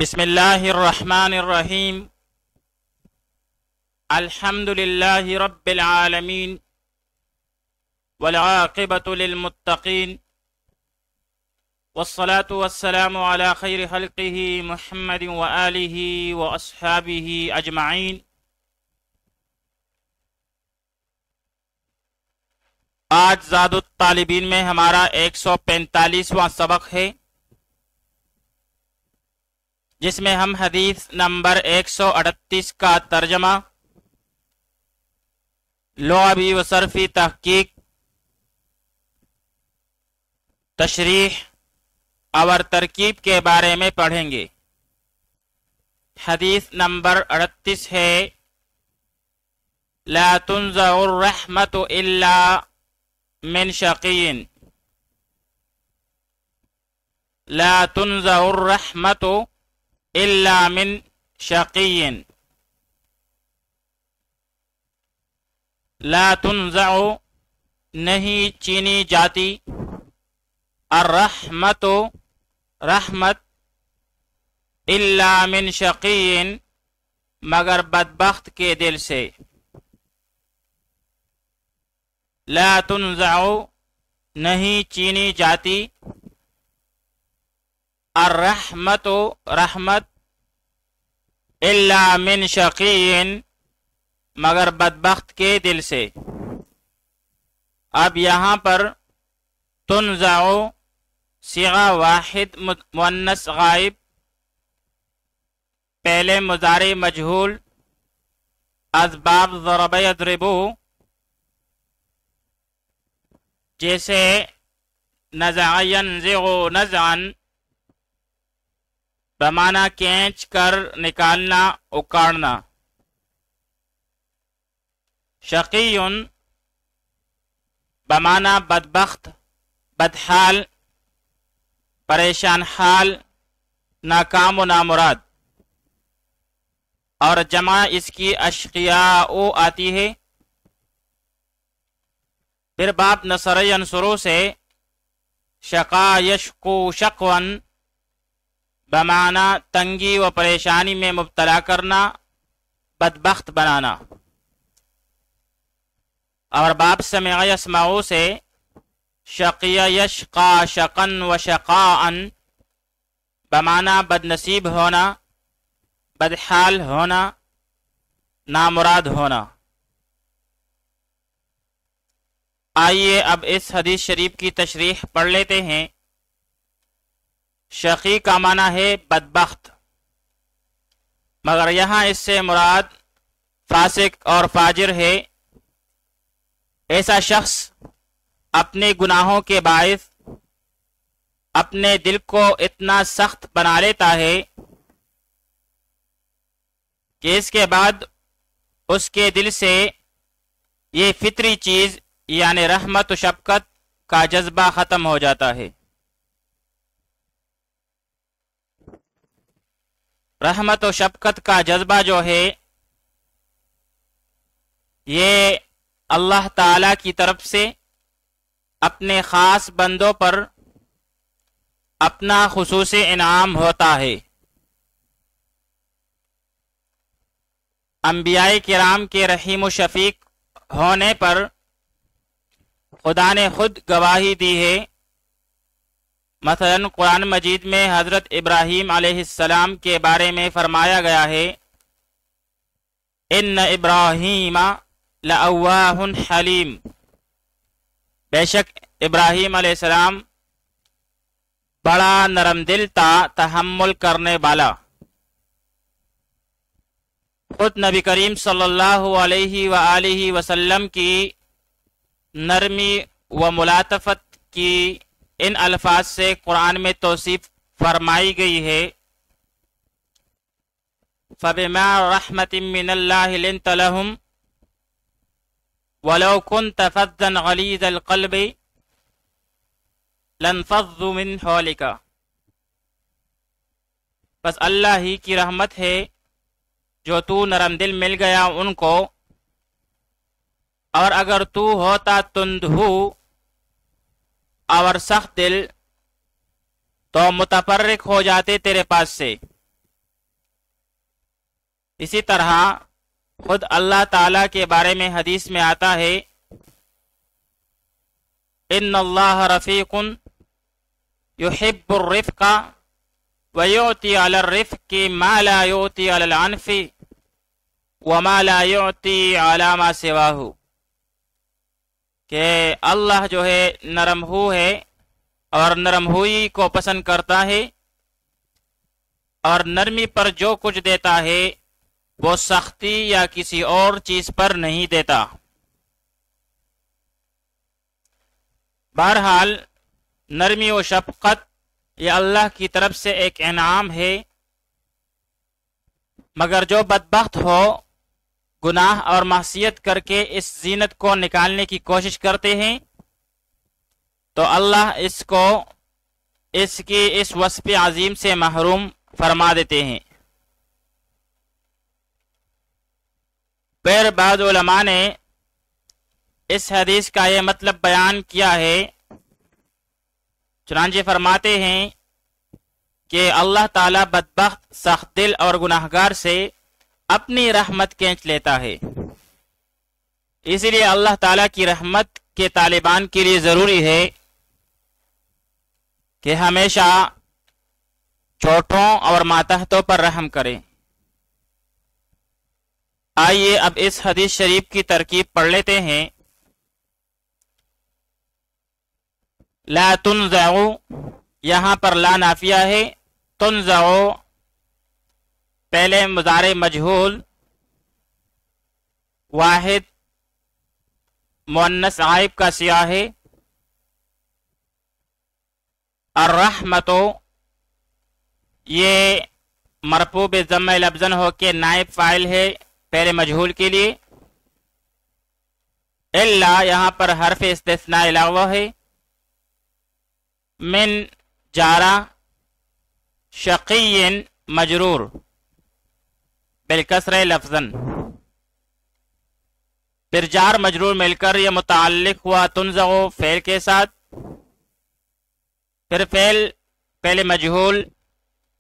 بسم اللہ الرحمن الرحیم الحمد للہ رب العالمین والعاقبۃ للمتقین والصلاة والسلام علی خیر خلقہ محمد وآلہ واصحابہ اجمعین۔ آج زاد الطالبین میں ہمارا 145واں سبق ہے، جس میں ہم حدیث نمبر 138 کا ترجمہ، لغوی و صرفی تحقیق، تشریح اور ترکیب کے بارے میں پڑھیں گے۔ حدیث نمبر 38 ہے، لا تنزع الرحمت الا من شقی، لا تنزع الرحمت الا من شقی، لا تنزع نہیں چینی جاتی، الرحمت رحمت، الا من شقی مگر بدبخت کے دل سے، لا تنزع نہیں چینی جاتی، الرحمت رحمت، الا من شقی مگر بدبخت کے دل سے۔ اب یہاں پر تنزع صیغہ واحد مؤنث غائب، پہلے مضارع مجہول، اسباب ضرب یضربو، جیسے نزع ینزع نزعا بمعنی کھینچ کر نکالنا، اکاڑنا، شقی بمعنی بدبخت، بدحال، پریشان حال، ناکام و نامراد، اور جمع اس کی اشقیاء آتی ہے۔ پھر باب نصر ینصرو سے شقا یشقو شقوا بمعنی تنگی و پریشانی میں مبتلا کرنا، بدبخت بنانا، اور باب سمع یسمعو سے شقی یشقا شقا و شقاء بمعنی بدنصیب ہونا، بدحال ہونا، نامراد ہونا۔ آئیے اب اس حدیث شریف کی تشریح پڑھ لیتے ہیں۔ شقی کا معنی ہے بدبخت، مگر یہاں اس سے مراد فاسق اور فاجر ہے۔ ایسا شخص اپنے گناہوں کے باعث اپنے دل کو اتنا سخت بنا لیتا ہے کہ اس کے بعد اس کے دل سے یہ فطری چیز یعنی رحمت و شفقت کا جذبہ ختم ہو جاتا ہے۔ رحمت و شفقت کا جذبہ جو ہے یہ اللہ تعالی کی طرف سے اپنے خاص بندوں پر اپنا خصوصی انعام ہوتا ہے۔ انبیاء کرام کے رحیم و شفیق ہونے پر خدا نے خود گواہی دی ہے۔ مثلا قرآن مجید میں حضرت ابراہیم علیہ السلام کے بارے میں فرمایا گیا ہے، ان ابراہیم لأواہ حلیم، بے شک ابراہیم علیہ السلام بڑا نرم دل تھا، تحمل کرنے والا۔ خود نبی کریم صلی اللہ علیہ وآلہ وسلم کی نرمی و ملاطفت کی ان الفاظ سے قرآن میں توصیف فرمائی گئی ہے، فَبِمَا رَحْمَةٍ مِّنَ اللَّهِ لِنْتَ لَهُمْ وَلَوْ كُنْتَ فَظًّا غَلِيظَ الْقَلْبِ لَانفَضُّوا مِنْ حَوْلِكَ، بس اللہ ہی کی رحمت ہے جو تو نرم دل مل گیا ان کو، اور اگر تو ہوتا تندہو اور سخت دل تو متفرق ہو جاتے تیرے پاس سے۔ اسی طرح خود اللہ تعالیٰ کے بارے میں حدیث میں آتا ہے ان اللہ رفیق یحب الرفق ویعطی علی الرفق ما لا یعطی علی العنف وما لا یعطی علی ما سواہ، کہ اللہ جو ہے نرم ہو ہے اور نرم ہوئی کو پسند کرتا ہے، اور نرمی پر جو کچھ دیتا ہے وہ سختی یا کسی اور چیز پر نہیں دیتا۔ بہرحال نرمی و شفقت یہ اللہ کی طرف سے ایک انعام ہے، مگر جو بدبخت ہو گناہ اور معصیت کر کے اس زینت کو نکالنے کی کوشش کرتے ہیں تو اللہ اس کو اس کی اس وصف عظیم سے محروم فرما دیتے ہیں۔ پھر بعض علماء نے اس حدیث کا یہ مطلب بیان کیا ہے، چنانچہ فرماتے ہیں کہ اللہ تعالیٰ بدبخت، سخت دل اور گناہگار سے اپنی رحمت کھینچ لیتا ہے، اسی لیے اللہ تعالیٰ کی رحمت کے طالبان کے لیے ضروری ہے کہ ہمیشہ چھوٹوں اور ماتحتوں پر رحم کریں۔ آئیے اب اس حدیث شریف کی ترکیب پڑھ لیتے ہیں۔ لا تنزعو، یہاں پر لا نافیہ ہے، تنزعو پہلے مضارع مجہول واحد مؤنث غائب کا صیغہ ہے۔ الرحمتو یہ مرفوع بضم لفظاً ہو کے نائب فاعل ہے پہلے مجہول کے لیے۔ الا یہاں پر حرف استثناء لغو ہے۔ من جارہ، شقی مجرور بالکسر لفظاً، پھر جار مجرور مل کر یہ متعلق ہوا تنزعو فعل کے ساتھ، پھر فعل پہلے مجہول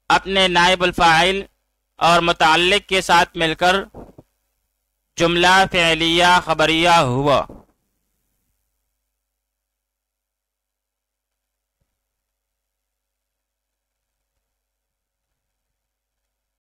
اپنے نائب الفاعل اور متعلق کے ساتھ مل کر جملہ فعلیہ خبریہ ہوا۔